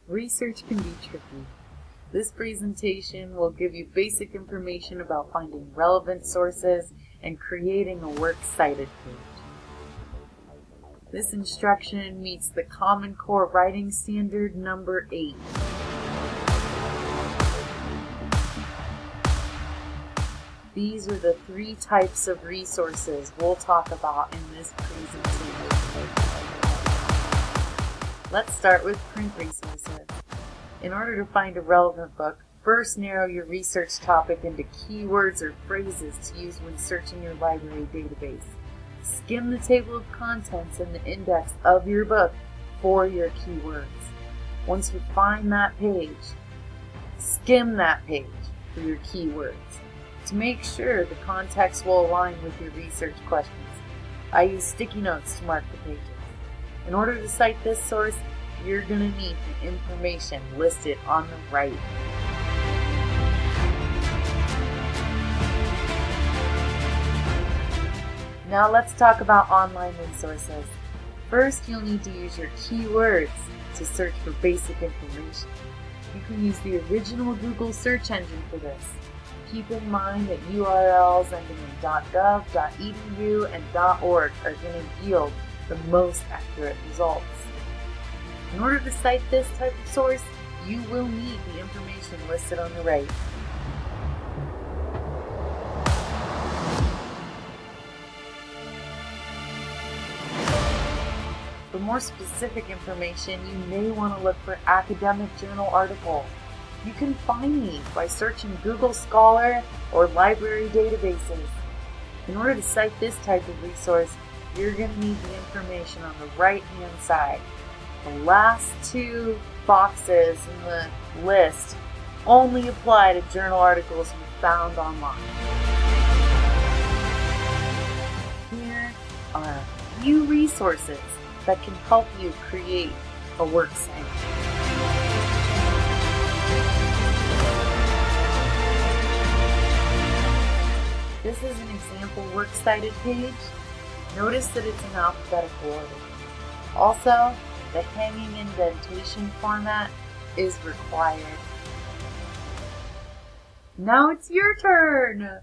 Research can be tricky. This presentation will give you basic information about finding relevant sources and creating a works cited page. This instruction meets the Common Core Writing Standard number 8. These are the 3 types of resources we'll talk about in this presentation. Let's start with print resources. In order to find a relevant book, first narrow your research topic into keywords or phrases to use when searching your library database. Skim the table of contents in the index of your book for your keywords. Once you find that page, skim that page for your keywords to make sure the context will align with your research questions. I use sticky notes to mark the pages. In order to cite this source, you're going to need the information listed on the right. Now let's talk about online resources. First, you'll need to use your keywords to search for basic information. You can use the original Google search engine for this. Keep in mind that URLs ending in .gov, .edu, and .org are going to yield the most accurate results. In order to cite this type of source, you will need the information listed on the right. For more specific information, you may want to look for academic journal articles. You can find these by searching Google Scholar or library databases. In order to cite this type of resource, you're going to need the information on the right-hand side. The last 2 boxes in the list only apply to journal articles you found online. Here are a few resources that can help you create a works site. This is an example works cited page. Notice that it's in alphabetical order. Also, the hanging indentation format is required. Now it's your turn!